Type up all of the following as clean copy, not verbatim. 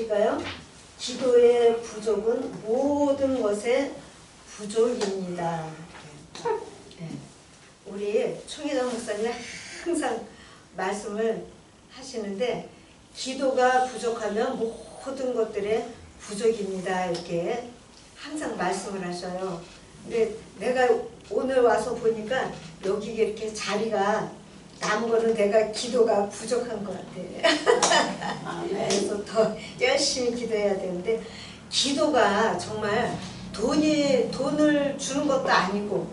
읽어드릴까요? 기도의 부족은 모든 것의 부족입니다. 네. 우리 총회장 목사님 항상 말씀을 하시는데 기도가 부족하면 모든 것들의 부족입니다. 이렇게 항상 말씀을 하셔요. 근데 내가 오늘 와서 보니까 여기 이렇게 자리가 남은 거는 내가 기도가 부족한 것 같아. 그래서 더 열심히 기도해야 되는데 기도가 정말 돈을 주는 것도 아니고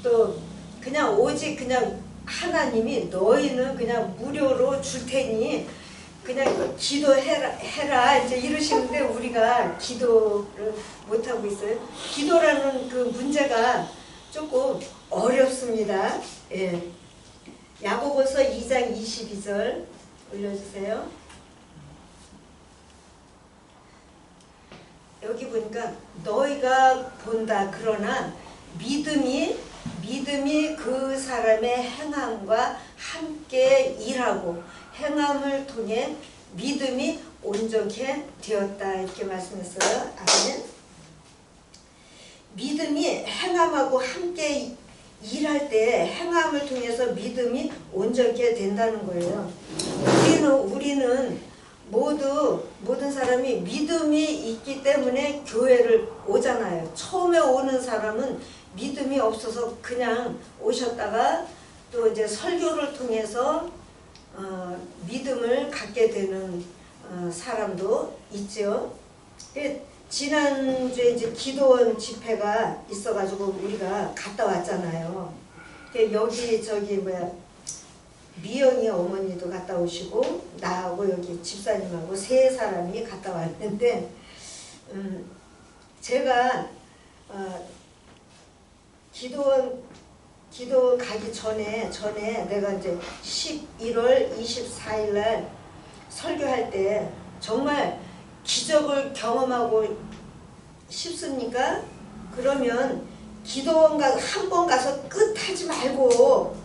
또 그냥 오직 그냥 하나님이 너희는 그냥 무료로 줄 테니 그냥 기도해라 이제 이러시는데 우리가 기도를 못하고 있어요. 기도라는 그 문제가 조금 어렵습니다. 예. 야고보서 2장 22절 올려주세요. 여기 보니까 너희가 본다 그러나 믿음이 그 사람의 행함과 함께 일하고 행함을 통해 믿음이 온전케 되었다 이렇게 말씀했어요. 아멘. 믿음이 행함하고 함께 일할 때 행함을 통해서 믿음이 온전케 된다는 거예요. 우리는 모든 사람이 믿음이 있기 때문에 교회를 오잖아요. 처음에 오는 사람은 믿음이 없어서 그냥 오셨다가 또 이제 설교를 통해서 믿음을 갖게 되는 사람도 있죠. 지난주에 이제 기도원 집회가 있어가지고 우리가 갔다 왔잖아요. 여기 미영이 어머니도 갔다 오시고 나하고 여기 집사님하고 세 사람이 갔다 왔는데 제가 기도원 가기 전에 내가 이제 11월 24일 날 설교할 때 정말 기적을 경험하고 싶습니까? 그러면 기도원 한 번 가서 끝 하지 말고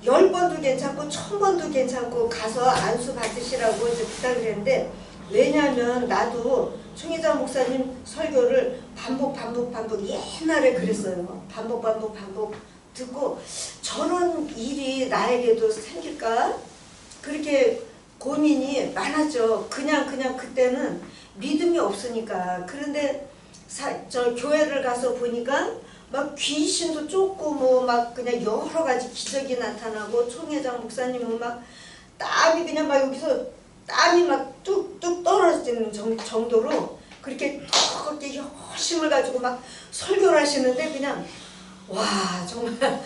10번도 괜찮고 1000번도 괜찮고 가서 안수 받으시라고 이제 부탁을 했는데 왜냐하면 나도 총회장 목사님 설교를 반복 옛날에 그랬어요. 반복 듣고 저런 일이 나에게도 생길까? 그렇게 고민이 많았죠. 그냥 그때는 믿음이 없으니까. 그런데 저 교회를 가서 보니까 막 귀신도 쫓고 막 그냥 여러 가지 기적이 나타나고 총회장 목사님은 막 땀이 그냥 막 여기서 땀이 막 뚝뚝 떨어지는 정도로 그렇게 열심을 가지고 막 설교를 하시는데 그냥 와 정말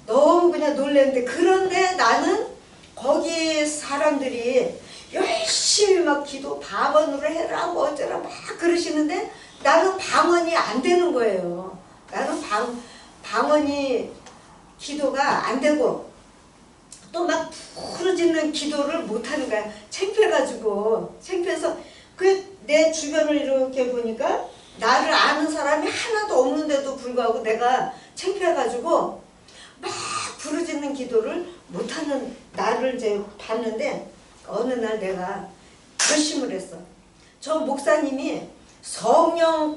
너무 그냥 놀랐는데 그런데 나는 거기 사람들이 열심히 막 기도 방언으로 해라 뭐 어쩌라 막 그러시는데 나는 방언이 안 되는 거예요. 나는 방언이 기도가 안 되고 또 막 부르짖는 기도를 못 하는 거야. 창피해서 내 주변을 이렇게 보니까 나를 아는 사람이 하나도 없는데도 불구하고 내가 창피해가지고 막 부르짖는 기도를 못하는 나를 이제 봤는데 어느 날 내가 결심을 했어. 저 목사님이 성령을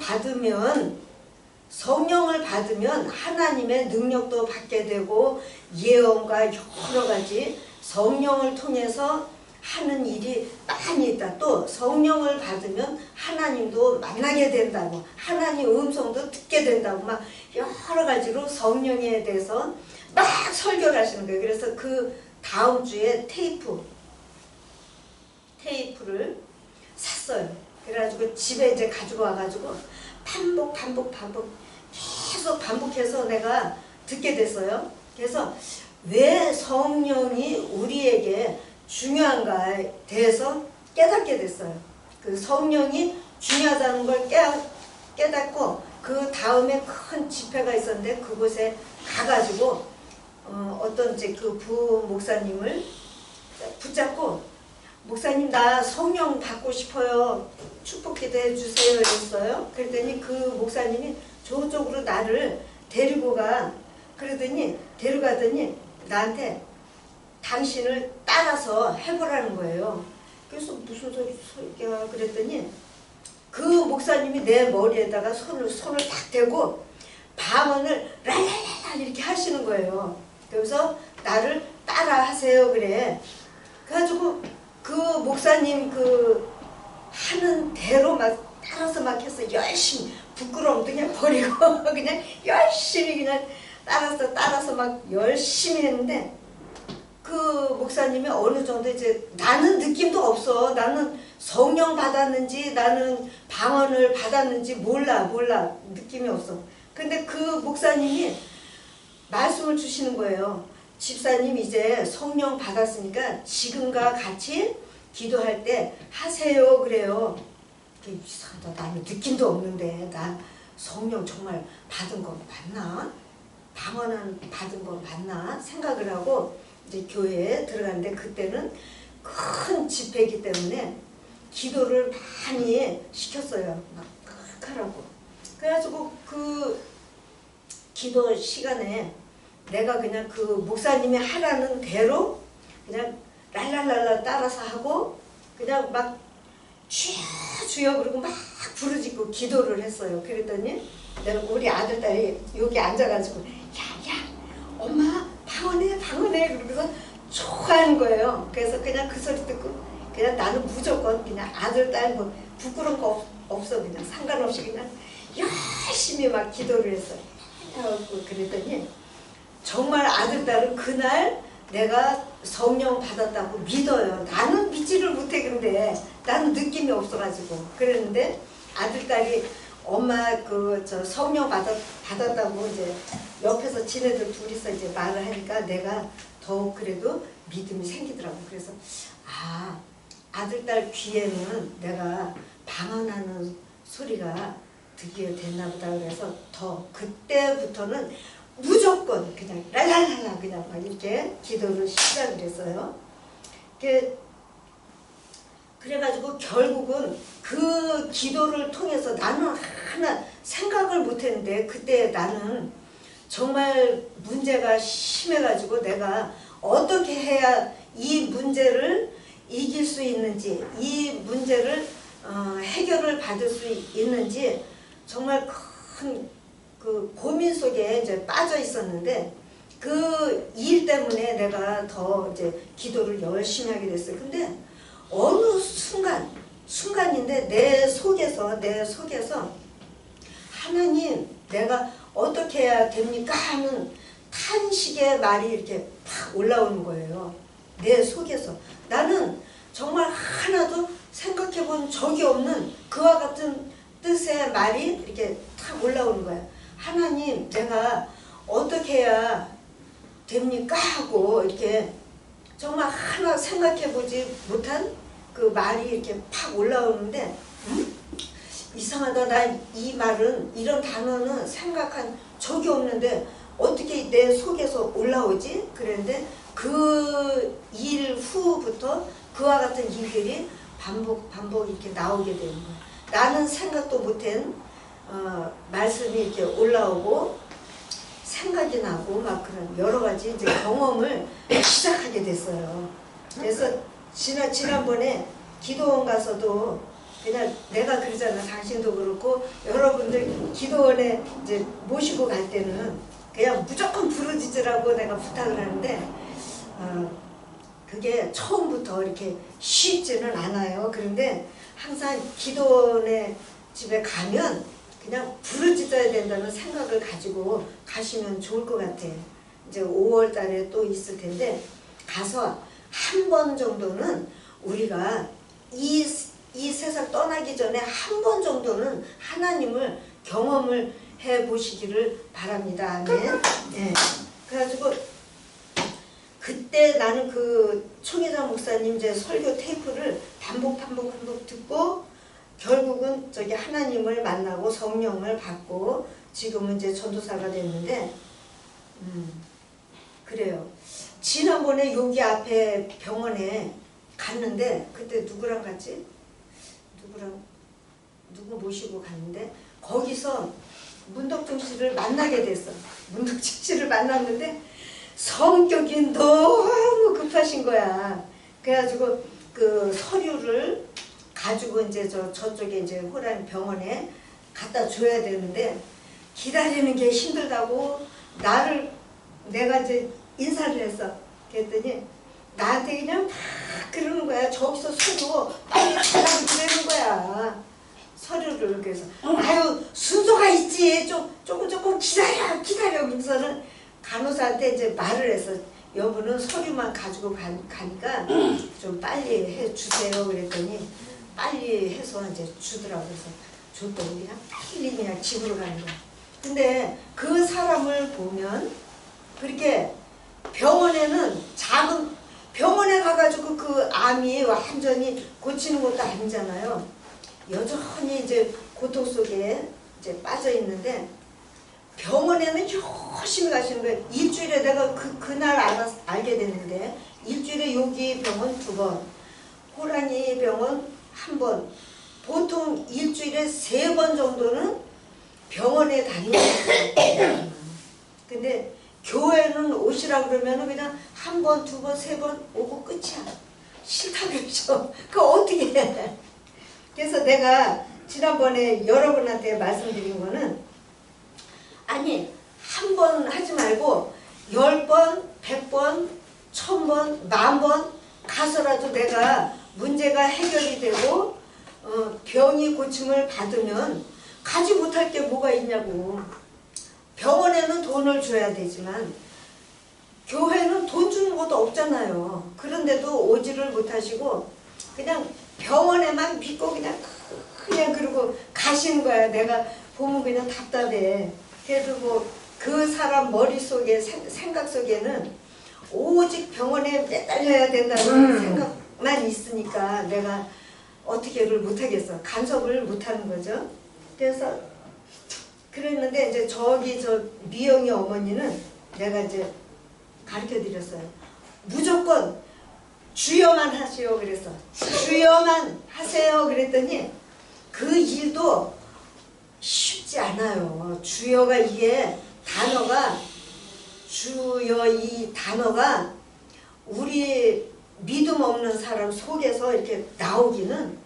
받으면 하나님의 능력도 받게 되고 예언과 여러 가지 성령을 통해서 하는 일이 많이 있다. 또 성령을 받으면 하나님도 만나게 된다고 하나님 음성도 듣게 된다고 막 여러 가지로 성령에 대해서 막 설교를 하시는 거예요. 그래서 그 다음 주에 테이프를 샀어요. 그래가지고 집에 이제 가지고 와가지고 반복 계속 반복해서 내가 듣게 됐어요. 그래서 왜 성령이 우리에게 중요한가에 대해서 깨닫게 됐어요. 그 성령이 중요하다는 걸 깨닫고 그 다음에 큰 집회가 있었는데 그곳에 가가지고 어떤 이제 그 부목사님을 붙잡고 목사님 나 성령 받고 싶어요. 축복 기도해 주세요 이랬어요. 그랬더니 그 목사님이 저쪽으로 나를 데려가더니 나한테 당신을 따라서 해보라는 거예요. 그래서 무슨 소리야 그랬더니 그 목사님이 내 머리에다가 손을 딱 대고 방언을 랄랄랄 이렇게 하시는 거예요. 그래서 나를 따라 하세요 그래. 그래가지고 그 목사님 그 하는 대로 막 따라서 막 해서 열심히 부끄러움 그냥 버리고 그냥 열심히 그냥 따라서 막 열심히 했는데 그 목사님이 어느 정도 이제 나는 느낌도 없어. 나는 성령 받았는지 나는 방언을 받았는지 몰라 느낌이 없어. 근데 그 목사님이 말씀을 주시는 거예요. 집사님 이제 성령 받았으니까 지금과 같이 기도할 때 하세요 그래요. 이상하다. 나는 느낌도 없는데 나 성령 정말 받은 거 맞나? 방언은 받은 거 맞나? 생각을 하고 이제 교회에 들어갔는데 그때는 큰 집회이기 때문에 기도를 많이 시켰어요. 막 하라고. 그래가지고 그 기도 시간에 내가 그냥 그 목사님이 하라는 대로 그냥 랄랄랄라 따라서 하고 그냥 막 주여 그러고 막 부르짖고 기도를 했어요. 그랬더니 내가 우리 아들 딸이 여기 앉아가지고 야 엄마 방언해 그러면서 좋아하는 거예요. 그래서 그냥 그 소리 듣고 그냥 나는 무조건 그냥 아들 딸 뭐 부끄러운 거 없어 그냥 상관없이 그냥 열심히 막 기도를 했어요. 그랬더니 정말 아들 딸은 그날 내가 성령 받았다고 믿어요. 나는 믿지를 못해. 근데 나는 느낌이 없어가지고 그랬는데 아들 딸이 엄마 그 저 성령 받았다고 이제 옆에서 지네들 둘이서 이제 말을 하니까 내가 더욱 그래도 믿음이 생기더라고. 그래서 아 아들 딸 귀에는 내가 방언하는 소리가 듣게 됐나 보다. 그래서 더 그때부터는 무조건 그냥 랄랄랄라 그냥 막 이렇게 기도를 시작을 했어요. 그래가지고 결국은 그 기도를 통해서 나는 하나 생각을 못했는데 그때 나는 정말 문제가 심해가지고 내가 어떻게 해야 이 문제를 이길 수 있는지 이 문제를 해결을 받을 수 있는지 정말 큰 그 고민 속에 이제 빠져 있었는데 그 일 때문에 내가 더 이제 기도를 열심히 하게 됐어요. 근데 어느 순간인데 내 속에서 하나님 내가 어떻게 해야 됩니까 하는 탄식의 말이 이렇게 팍 올라오는 거예요. 내 속에서 나는 정말 하나도 생각해 본 적이 없는 그와 같은 뜻의 말이 이렇게 탁 올라오는 거예요. 하나님 내가 어떻게 해야 됩니까 하고 이렇게 정말 하나 생각해 보지 못한 그 말이 이렇게 팍 올라오는데 이상하다. 나 이 말은 이런 단어는 생각한 적이 없는데 어떻게 내 속에서 올라오지? 그랬는데 그 일 후부터 그와 같은 일들이 반복 이렇게 나오게 되는 거야. 나는 생각도 못한 말씀이 이렇게 올라오고 생각이 나고 막 그런 여러 가지 이제 경험을 시작하게 됐어요. 그래서 지난번에 기도원 가서도 그냥 내가 그러잖아. 당신도 그렇고 여러분들 기도원에 이제 모시고 갈 때는 그냥 무조건 부르짖으라고 내가 부탁을 하는데 그게 처음부터 이렇게 쉽지는 않아요. 그런데 항상 기도원에 집에 가면 그냥 부르짖어야 된다는 생각을 가지고 가시면 좋을 것 같아요. 이제 5월 달에 또 있을 텐데 가서 한 번 정도는 우리가 이 세상 떠나기 전에 한 번 정도는 하나님을 경험을 해 보시기를 바랍니다. 네. 그래가지고 그때 나는 그 총회장 목사님 이제 설교 테이프를 반복 듣고 결국은 저기 하나님을 만나고 성령을 받고 지금은 이제 전도사가 됐는데 그래요. 지난번에 여기 앞에 병원에 갔는데 그때 누구랑 갔지? 누구 모시고 갔는데 거기서 문덕중 씨를 만나게 됐어. 문덕중 씨를 만났는데 성격이 너무 급하신 거야. 그래가지고 그 서류를 가지고 이제 저쪽에 이제 호랑 병원에 갖다 줘야 되는데 기다리는 게 힘들다고 내가 이제 인사를 했어. 그랬더니 나한테 그냥 막 그러는 거야. 저기서 서류 빨리 달라고 그러는 거야. 서류를. 그래서 아유 순서가 있지. 조금 기다려 그러면서는 간호사한테 이제 말을 했어. 여보는 서류만 가지고 가니까 좀 빨리 해주세요. 그랬더니 빨리 해서 이제 주더라고. 그래서 줬더니 그냥 빨리 그냥 집으로 가는 거야. 근데 그 사람을 보면 그렇게 병원에는 병원에 가가지고 그 암이 완전히 고치는 것도 아니잖아요. 여전히 이제 고통 속에 이제 빠져 있는데 병원에는 열심히 가시는 거예요. 일주일에 내가 그날 알게 됐는데 일주일에 여기 병원 2번, 호랑이 병원 1번, 보통 일주일에 3번 정도는 병원에 다니는 거예요. 근데 교회는 오시라 그러면 그냥 1번, 2번, 3번 오고 끝이야. 싫다 그러죠. 그거 어떻게 해? 그래서 내가 지난번에 여러분한테 말씀드린 거는 아니 1번 하지 말고 10번, 100번, 1000번, 10,000번 가서라도 내가 문제가 해결이 되고 병이 고침을 받으면 가지 못할 게 뭐가 있냐고. 병원에는 돈을 줘야 되지만 교회는 돈 주는 것도 없잖아요. 그런데도 오지를 못하시고 그냥 병원에만 믿고 그냥 그러고 가시는 거야. 내가 보면 그냥 답답해. 그래도 뭐 그 사람 머릿속에 생각 속에는 오직 병원에 매달려야 된다는 생각만 있으니까 내가 어떻게를 못하겠어. 간섭을 못하는 거죠. 그래서 그랬는데 이제 저기 미영이 어머니는 내가 이제 가르쳐 드렸어요. 무조건 주여만 하시오 그래서 주여만 하세요 그랬더니 그 일도 쉽지 않아요. 주여가 이게 단어가 주여 이 단어가 우리 믿음 없는 사람 속에서 이렇게 나오기는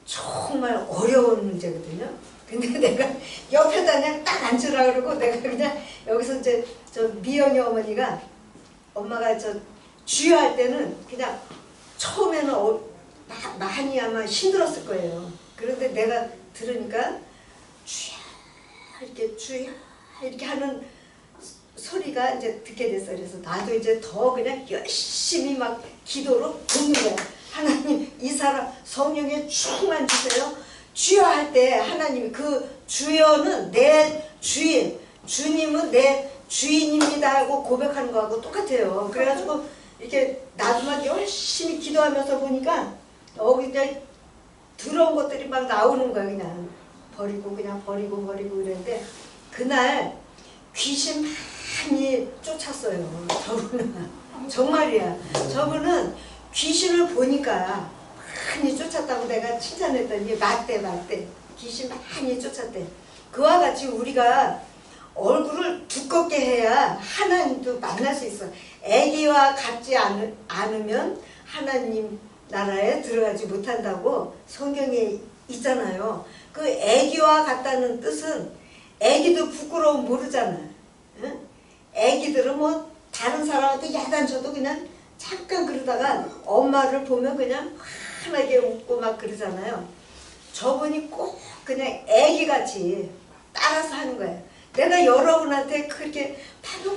정말 어려운 문제거든요. 근데 내가 옆에다 그냥 딱 앉으라 그러고 내가 그냥 여기서 이제 미영이 어머니가 엄마가 주여 할 때는 그냥 처음에는 많이 아마 힘들었을 거예요. 그런데 내가 들으니까 주여 이렇게 주여 이렇게 하는 소리가 이제 듣게 됐어요. 그래서 나도 이제 더 그냥 열심히 막 기도로 붓는 거야. 하나님 이 사람 성령에 충만 주세요. 주여 할 때 하나님이 그 주여는 내 주인, 주님은 내 주인입니다 하고 고백하는 거하고 똑같아요. 그래가지고 이렇게 나도 막 열심히 기도하면서 보니까 여기 이제 들어온 것들이 막 나오는 거야. 그냥 버리고 이랬는데 그날 귀신 많이 쫓았어요. 저분은 정말이야. 저분은 귀신을 보니까 많이 쫓았다고 내가 칭찬했더니 맞대 귀신 많이 쫓았대. 그와 같이 우리가 얼굴을 두껍게 해야 하나님도 만날 수 있어. 애기와 같지 않으면 하나님 나라에 들어가지 못한다고 성경에 있잖아요. 그 애기와 같다는 뜻은 애기도 부끄러움 모르잖아. 응? 애기들은 뭐 다른 사람한테 야단쳐도 그냥 잠깐 그러다가 엄마를 보면 그냥 환하게 웃고 막 그러잖아요. 저분이 꼭 그냥 애기같이 따라서 하는 거예요. 내가 여러분한테 그렇게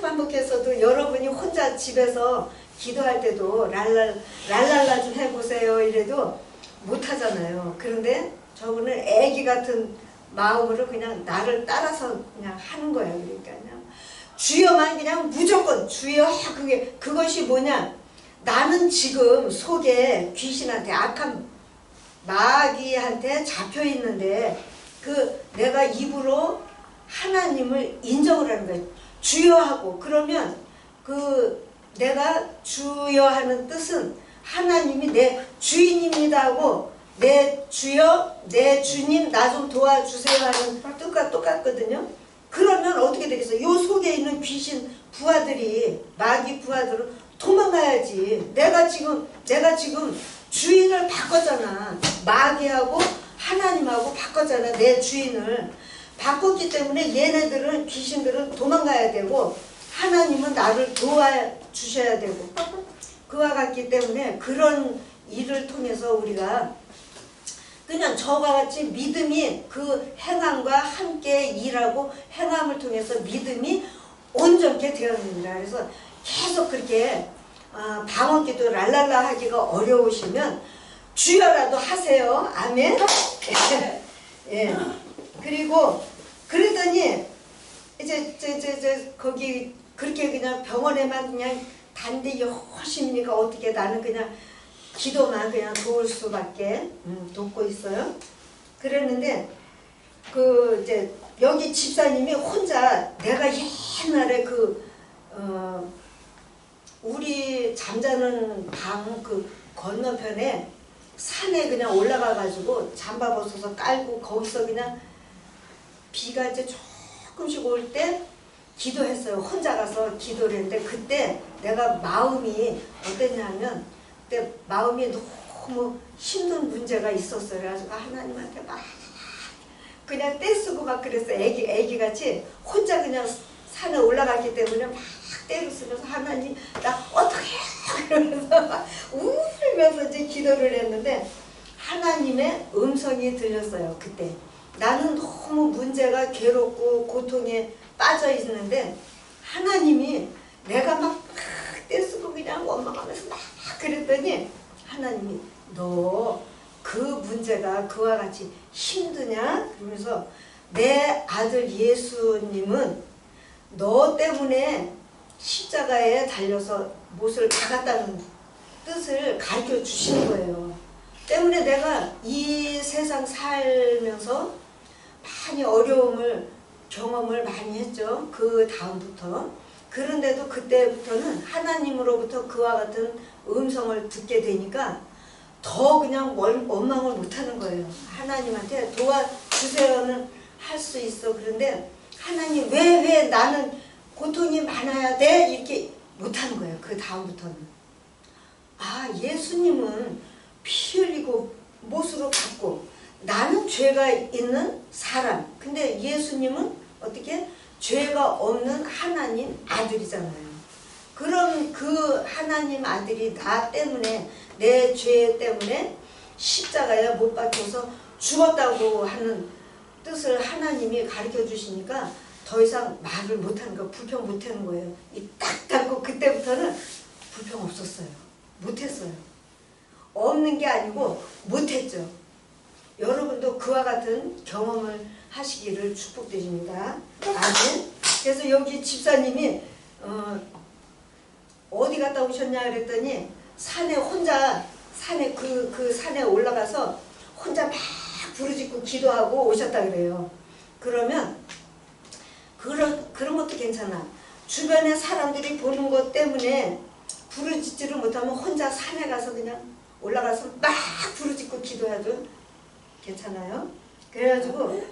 반복해서도 여러분이 혼자 집에서 기도할 때도 랄랄라 좀 해보세요 이래도 못하잖아요. 그런데 저분은 애기 같은 마음으로 그냥 나를 따라서 그냥 하는 거예요. 그러니까요. 주여만 그냥 무조건 주여. 그것이 뭐냐? 나는 지금 속에 귀신한테 악한 마귀한테 잡혀 있는데 내가 입으로 하나님을 인정을 하는 거예요. 주여 하고 그러면 내가 주여 하는 뜻은 하나님이 내 주인입니다 하고 내 주여 내 주님 나 좀 도와주세요 하는 뜻과 똑같거든요. 그러면 어떻게 되겠어요? 요 속에 있는 귀신 부하들이 마귀 부하들은 도망가야지. 내가 지금 주인을 바꿨잖아. 마귀하고 하나님하고 바꿨잖아. 내 주인을 바꿨기 때문에 얘네들은, 귀신들은 도망가야 되고 하나님은 나를 도와주셔야 되고, 그와 같기 때문에 그런 일을 통해서 우리가 그냥 저와 같이 믿음이 그 행함과 함께 일하고 행함을 통해서 믿음이 온전케 되었습니다. 그래서 계속 그렇게 방언기도 랄랄라 하기가 어려우시면 주여라도 하세요. 아멘. 예. 그리고 그러더니 이제 거기 그렇게 그냥 병원에만 그냥 단디 열심히니까 어떻게 나는 그냥 기도만 그냥 도울 수밖에 돕고 있어요. 그랬는데 그 이제 여기 집사님이 혼자, 내가 옛날에 우리 잠자는 방 그 건너편에 산에 그냥 올라가 가지고 잠바 벗어서 깔고 거기서 그냥 비가 이제 조금씩 올 때 기도했어요. 혼자 가서 기도를 했는데 그때 내가 마음이 어땠냐면, 그때 마음이 너무 힘든 문제가 있었어요. 그래가지고 하나님한테 막 그냥 떼쓰고 막 그랬어요. 애기같이 혼자 그냥 산에 올라갔기 때문에 막 떼를 쓰면서 하나님 나 어떡해 그러면서 막 울면서 이제 기도를 했는데 하나님의 음성이 들렸어요. 그때 나는 너무 문제가 괴롭고 고통에 빠져 있는데 하나님이, 내가 막 떼쓰고 그냥 원망하면서 막 그랬더니 하나님이 너 그 문제가 그와 같이 힘드냐? 그러면서 내 아들 예수님은 너 때문에 십자가에 달려서 못을 박았다는 뜻을 가르쳐 주시는 거예요. 때문에 내가 이 세상 살면서 많이 어려움을 경험을 많이 했죠. 그 다음부터. 그런데도 그때부터는 하나님으로부터 그와 같은 음성을 듣게 되니까 더 그냥 원망을 못하는 거예요. 하나님한테 도와주세요는 할 수 있어. 그런데 하나님 왜 나는 고통이 많아야 돼? 이렇게 못하는 거예요. 그 다음부터는. 예수님은 피 흘리고 못으로 받고 나는 죄가 있는 사람. 근데 예수님은 어떻게? 죄가 없는 하나님 아들이잖아요. 그럼 그 하나님 아들이 나 때문에, 내 죄 때문에 십자가에 못 박혀서 죽었다고 하는 뜻을 하나님이 가르쳐 주시니까 더 이상 말을 못하는 거, 불평 못하는 거예요. 이 딱 닫고 그때부터는 불평 없었어요. 못했어요. 없는 게 아니고 못했죠. 여러분도 그와 같은 경험을 하시기를 축복드립니다. 아멘. 그래서 여기 집사님이 어디 갔다 오셨냐 그랬더니 산에 혼자, 산에 그 산에 올라가서 혼자 막 부르짖고 기도하고 오셨다 그래요. 그러면 그런 것도 괜찮아. 주변에 사람들이 보는 것 때문에 부르짖지를 못하면 혼자 산에 가서 그냥 올라가서 막 부르짖고 기도해도 괜찮아요. 그래가지고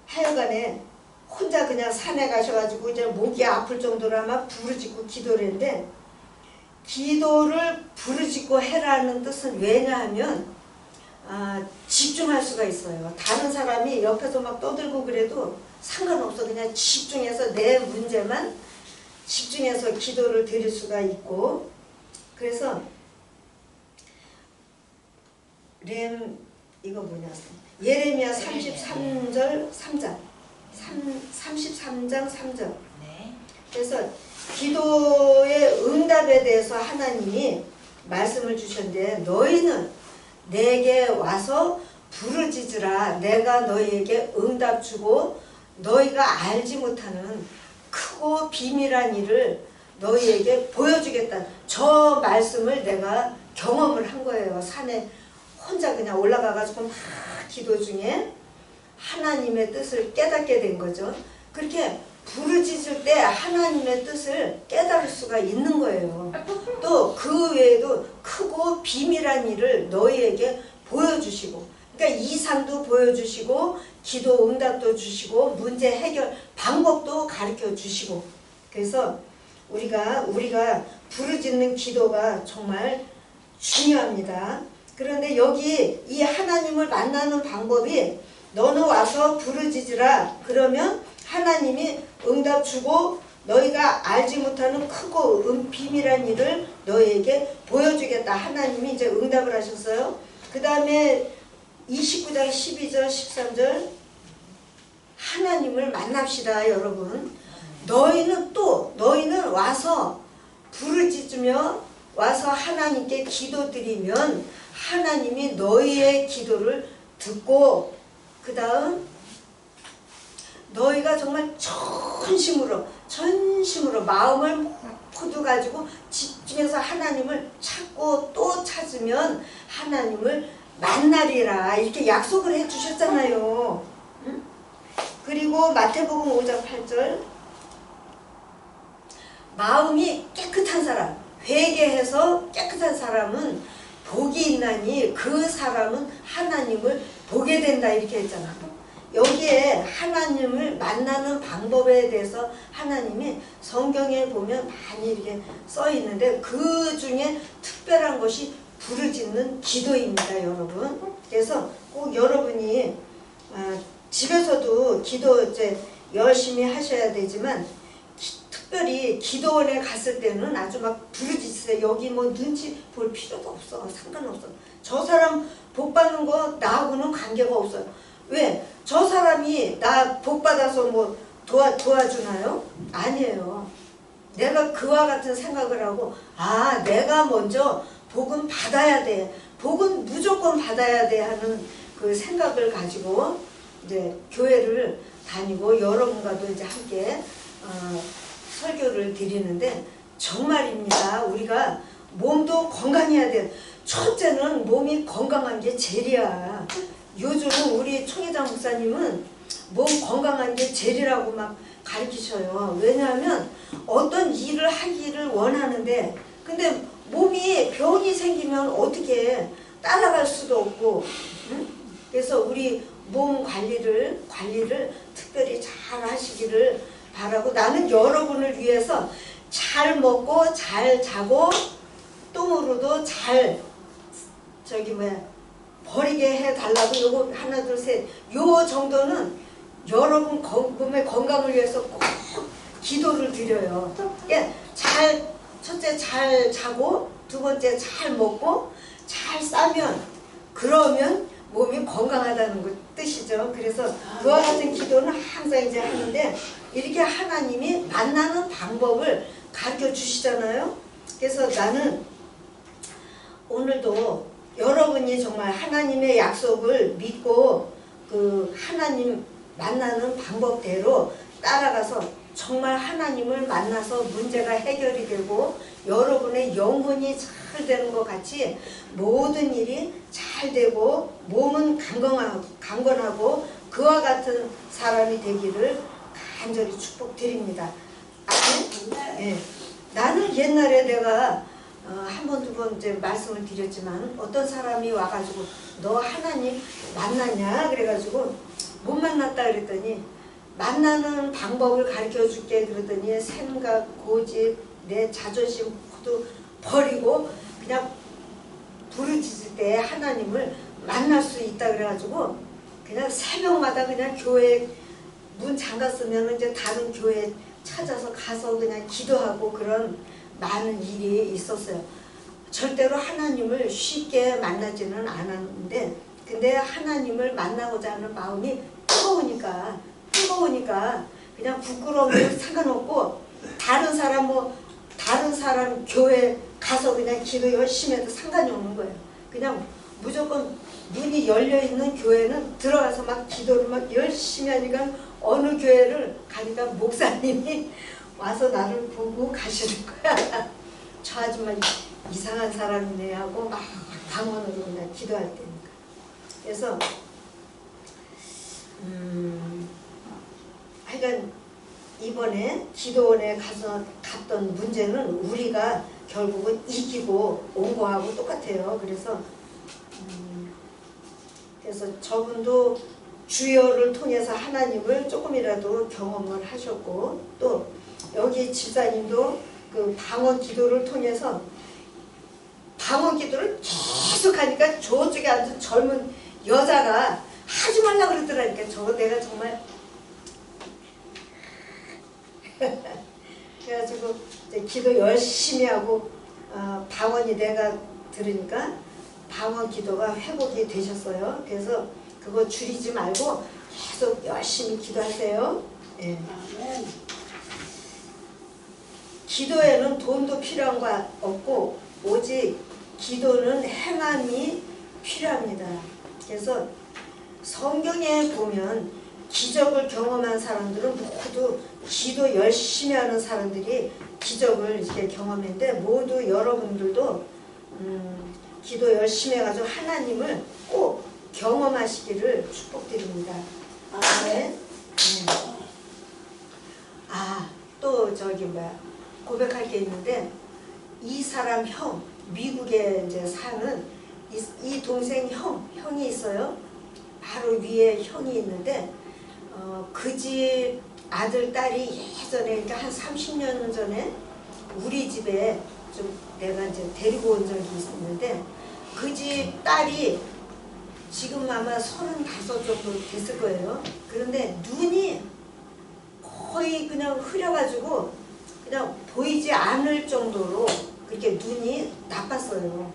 하여간에 혼자 그냥 산에 가셔가지고 이제 목이 아플 정도로 아마 부르짖고 기도를 했는데, 기도를 부르짖고 해라는 뜻은 왜냐하면 집중할 수가 있어요. 다른 사람이 옆에서 막 떠들고 그래도 상관없어. 그냥 집중해서 내 문제만 집중해서 기도를 드릴 수가 있고, 그래서 이거 뭐냐, 예레미야 33절 3장 33장 3절. 그래서 기도의 응답에 대해서 하나님이 말씀을 주셨는데, 너희는 내게 와서 부르짖으라. 내가 너희에게 응답 주고 너희가 알지 못하는 크고 비밀한 일을 너희에게 보여주겠다. 저 말씀을 내가 경험을 한 거예요. 산에 혼자 그냥 올라가가지고 막 기도 중에 하나님의 뜻을 깨닫게 된 거죠. 그렇게 부르짖을 때 하나님의 뜻을 깨달을 수가 있는 거예요. 또 그 외에도 크고 비밀한 일을 너희에게 보여주시고, 그러니까 이상도 보여주시고 기도 응답도 주시고 문제 해결 방법도 가르쳐 주시고. 그래서 우리가 부르짖는 기도가 정말 중요합니다. 그런데 여기 이 하나님을 만나는 방법이 너는 와서 부르짖으라. 그러면 하나님이 응답 주고 너희가 알지 못하는 크고 비밀한 일을 너희에게 보여주겠다. 하나님이 이제 응답을 하셨어요. 그 다음에 29장 12절 13절 하나님을 만납시다. 여러분 너희는 와서 부르짖으며 와서 하나님께 기도드리면 하나님이 너희의 기도를 듣고 그 다음 너희가 정말 전심으로 마음을 모두 가지고 집중해서 하나님을 찾고 또 찾으면 하나님을 만나리라. 이렇게 약속을 해주셨잖아요. 응? 그리고 마태복음 5장 8절 마음이 깨끗한 사람, 회개해서 깨끗한 사람은 복이 있나니 그 사람은 하나님을 보게 된다. 이렇게 했잖아. 여기에 하나님을 만나는 방법에 대해서 하나님이 성경에 보면 많이 이렇게 써 있는데 그 중에 특별한 것이 부르짖는 기도입니다. 여러분. 그래서 꼭 여러분이 집에서도 기도 이제 열심히 하셔야 되지만 특별히 기도원에 갔을 때는 아주 막 부르짖으세요. 여기 뭐 눈치 볼 필요도 없어. 상관없어. 저 사람 복 받는 거 나하고는 관계가 없어요. 왜? 저 사람이 나 복 받아서 뭐 도와주나요? 아니에요. 내가 그와 같은 생각을 하고 내가 먼저 복은 받아야 돼. 복은 무조건 받아야 돼 하는 그 생각을 가지고 이제 교회를 다니고 여러분과도 이제 함께 설교를 드리는데 정말입니다. 우리가 몸도 건강해야 돼. 첫째는 몸이 건강한 게 제일이야. 요즘 우리 총회장 목사님은 몸 건강한 게 제일이라고 막 가르치셔요. 왜냐하면 어떤 일을 하기를 원하는데 근데 몸이 병이 생기면 어떻게 따라갈 수도 없고 응? 그래서 우리 몸 관리를 특별히 잘 하시기를 바라고 나는 여러분을 위해서 잘 먹고 잘 자고 똥으로도 잘 버리게 해달라고 요거 하나 둘 셋 요 정도는 여러분 몸의 건강을 위해서 꼭 기도를 드려요. 예, 첫째 잘 자고 두 번째 잘 먹고 잘 싸면 그러면 몸이 건강하다는 거 뜻이죠. 그래서 그와 같은 기도는 항상 이제 하는데 이렇게 하나님이 만나는 방법을 가르쳐 주시잖아요. 그래서 나는 오늘도 여러분이 정말 하나님의 약속을 믿고 그 하나님 만나는 방법대로 따라가서 정말 하나님을 만나서 문제가 해결이 되고 여러분의 영혼이 잘 되는 것 같이 모든 일이 잘 되고 몸은 강건하고 그와 같은 사람이 되기를 간절히 축복드립니다. 네. 나는 옛날에 내가 한 번, 두 번 이제 말씀을 드렸지만 어떤 사람이 와가지고 너 하나님 만났냐? 그래가지고 못 만났다 그랬더니 만나는 방법을 가르쳐 줄게 그러더니 생각, 고집, 내 자존심 모두 버리고 그냥 부르짖을 때 하나님을 만날 수 있다 그래가지고 그냥 새벽마다 그냥 교회 문 잠갔으면 이제 다른 교회 찾아서 가서 그냥 기도하고 그런 많은 일이 있었어요. 절대로 하나님을 쉽게 만나지는 않았는데 근데 하나님을 만나고자 하는 마음이 뜨거우니까 그냥 부끄러우면 상관없고 다른 사람 교회 가서 그냥 기도 열심히 해도 상관이 없는 거예요. 그냥 무조건 문이 열려있는 교회는 들어가서 막 기도를 막 열심히 하니까 어느 교회를 가니까 목사님이 와서 나를 보고 가시는 거야. 저 아줌마 이상한 사람이네 하고 막 방언으로 그냥 기도할 때니까. 그래서 하여간 이번에 기도원에 갔던 문제는 우리가 결국은 이기고 온 거하고 똑같아요. 그래서 저분도 주여를 통해서 하나님을 조금이라도 경험을 하셨고 또 여기 집사님도 그 방언 기도를 통해서 방언 기도를 계속 하니까 저쪽에 앉은 젊은 여자가 하지 말라 그러더라니까. 저거 내가 정말 그래가지고 이제 기도 열심히 하고 방언이 내가 들으니까 방언 기도가 회복이 되셨어요. 그래서 그거 줄이지 말고 계속 열심히 기도하세요. 예. 기도에는 돈도 필요한 거 없고 오직 기도는 행함이 필요합니다. 그래서 성경에 보면 기적을 경험한 사람들은 모두 기도 열심히 하는 사람들이 기적을 이렇게 경험했는데 모두 여러분들도 기도 열심히 해가지고 하나님을 꼭 경험하시기를 축복드립니다. 네. 또 저기 고백할 게 있는데 이 사람 형 미국에 이제 사는 이 동생 형이 있어요. 바로 위에 형이 있는데 그 집 아들 딸이 예전에 그러니까 한 30년 전에 우리 집에 좀 내가 이제 데리고 온 적이 있었는데 그 집 딸이 지금 아마 35 정도 됐을 거예요. 그런데 눈이 거의 그냥 흐려가지고 그냥 보이지 않을 정도로 그렇게 눈이 나빴어요.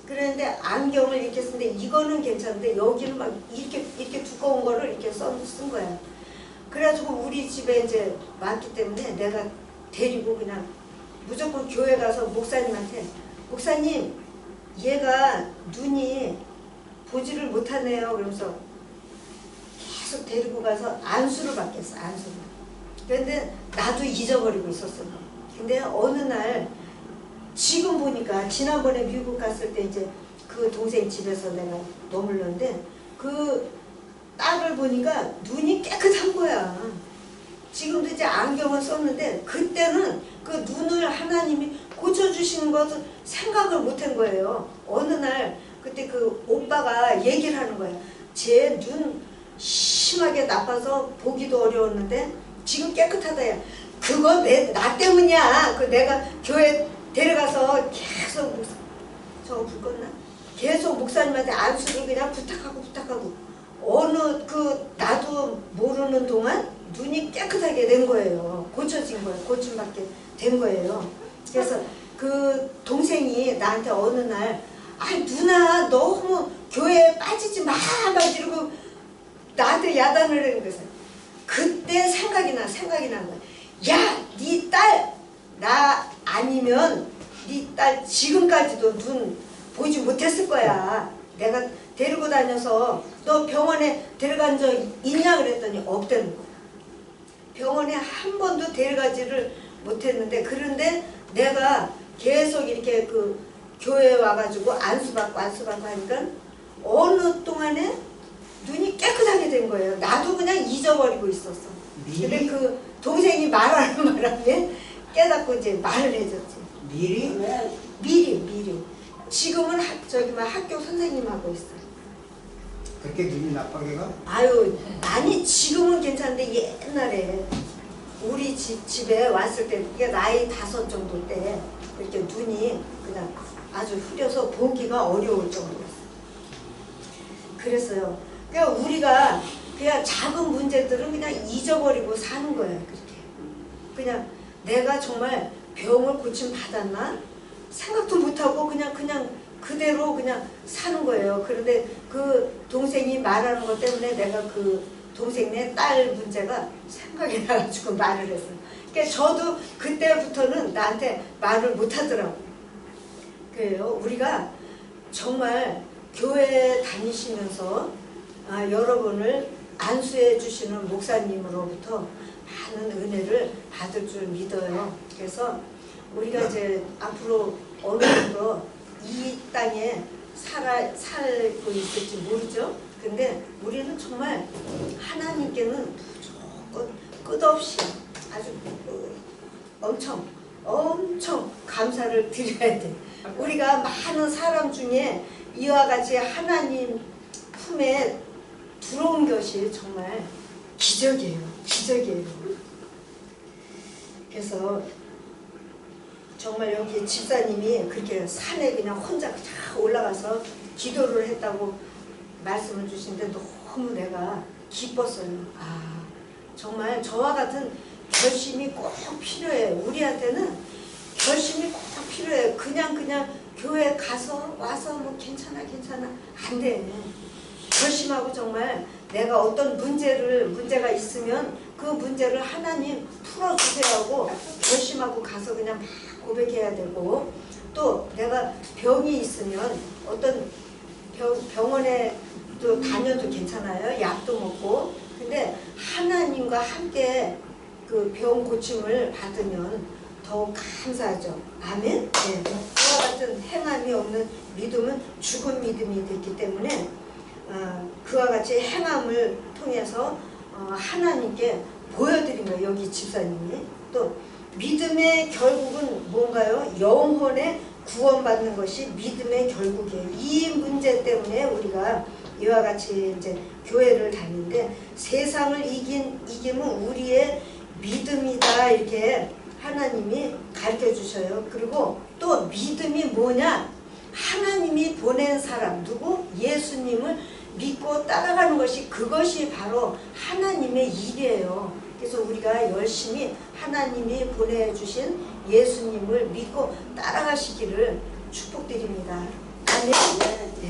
그런데 안경을 이렇게 쓰는데 이거는 괜찮은데 여기는 막 이렇게 두꺼운 거를 이렇게 쓴 거야. 그래가지고 우리 집에 이제 많기 때문에 내가 데리고 그냥 무조건 교회 가서 목사님한테 목사님 얘가 눈이 보지를 못하네요. 그러면서 계속 데리고 가서 안수를 받겠어. 안수를. 그런데 나도 잊어버리고 있었어. 근데 어느 날 지금 보니까 지난번에 미국 갔을 때 이제 그 동생 집에서 내가 머물렀는데 그 딸을 보니까 눈이 깨끗한 거야. 지금도 이제 안경을 썼는데 그때는 그 눈을 하나님이 고쳐주시는 것을 생각을 못한 거예요. 어느 날 그때 그 오빠가 얘기를 하는 거야. 제 눈 심하게 나빠서 보기도 어려웠는데 지금 깨끗하다. 야. 그거 나 때문이야. 그 내가 교회 데려가서 계속 저거 불 껐나? 계속 목사님한테 안수를 그냥 부탁하고 어느 나도 모르는 동안 눈이 깨끗하게 된 거예요. 고쳐진 거예요. 고침받게 된 거예요. 그래서 그 동생이 나한테 어느 날 누나 너무 교회에 빠지지 마 막 이러고 나한테 야단을 하는 거예요. 그때 생각이 난 거야. 야, 네 딸 나 아니면 네 딸 지금까지도 눈 보지 못했을 거야. 내가 데리고 다녀서 너 병원에 데려간 적 있냐 그랬더니 없다는 거야. 병원에 한 번도 데려가지를 못했는데 그런데 내가 계속 이렇게 그 교회에 와가지고 안수받고 하니까 어느 동안에 눈이 깨끗하게 된 거예요. 나도 그냥 잊어버리고 있었어. 근데 그 동생이 말하는 바람에 깨닫고 이제 말을 해줬지. 미리? 미리. 지금은 학교 선생님 하고 있어요. 그렇게 눈이 나빠게가? 아유, 아니 지금은 괜찮은데 옛날에 우리 집에 왔을 때 그게 나이 5 정도 때 이렇게 눈이 그냥 아주 흐려서 보기가 어려울 정도였어요. 그랬어요. 그러니까 우리가 그냥 작은 문제들은 그냥 잊어버리고 사는 거예요. 그렇게 그냥 내가 정말 병을 고침 받았나 생각도 못하고 그냥 그대로 그냥 사는 거예요. 그런데 그 동생이 말하는 것 때문에 내가 그 동생네 딸 문제가 생각이 나가지고 말을 했어요. 그러니까 저도 그때부터는 나한테 말을 못하더라고요. 그래요. 우리가 정말 교회 다니시면서 여러분을 안수해 주시는 목사님으로부터 많은 은혜를 받을 줄 믿어요. 그래서 우리가 이제 앞으로 어느 정도 이 땅에 살고 있을지 모르죠. 근데 우리는 정말 하나님께는 무조건 끝없이 아주 엄청 감사를 드려야 돼. 우리가 많은 사람 중에 이와 같이 하나님 품에 들어온 것이 정말 기적이에요. 그래서 정말 여기 집사님이 그렇게 산에 그냥 혼자 쫙 올라가서 기도를 했다고 말씀을 주시는데 너무 내가 기뻤어요. 아, 정말 저와 같은 결심이 꼭 필요해. 우리한테는 결심이 꼭 필요해. 그냥 교회 가서 와서 뭐 괜찮아 안 돼. 결심하고 정말 내가 어떤 문제가 있으면 그 문제를 하나님 풀어주세요 하고 결심하고 가서 그냥 막 고백해야 되고, 또 내가 병이 있으면 어떤 병원에 또 다녀도 괜찮아요. 약도 먹고. 근데 하나님과 함께 그 병 고침을 받으면 더욱 감사하죠. 아멘. 네. 그와 같은 행함이 없는 믿음은 죽은 믿음이 됐기 때문에 그와 같이 행함을 통해서 하나님께 보여드린 거예요. 여기 집사님이. 또 믿음의 결국은 뭔가요? 영혼의 구원받는 것이 믿음의 결국이에요. 이 문제 때문에 우리가 이와 같이 이제 교회를 다니는데, 세상을 이기면 우리의 믿음이다 이렇게 하나님이 가르쳐 주셔요. 그리고 또 믿음이 뭐냐? 하나님이 보낸 사람, 누구? 예수님을 믿고 따라가는 것이, 그것이 바로 하나님의 일이에요. 그래서 우리가 열심히 하나님이 보내주신 예수님을 믿고 따라가시기를 축복드립니다. 아멘.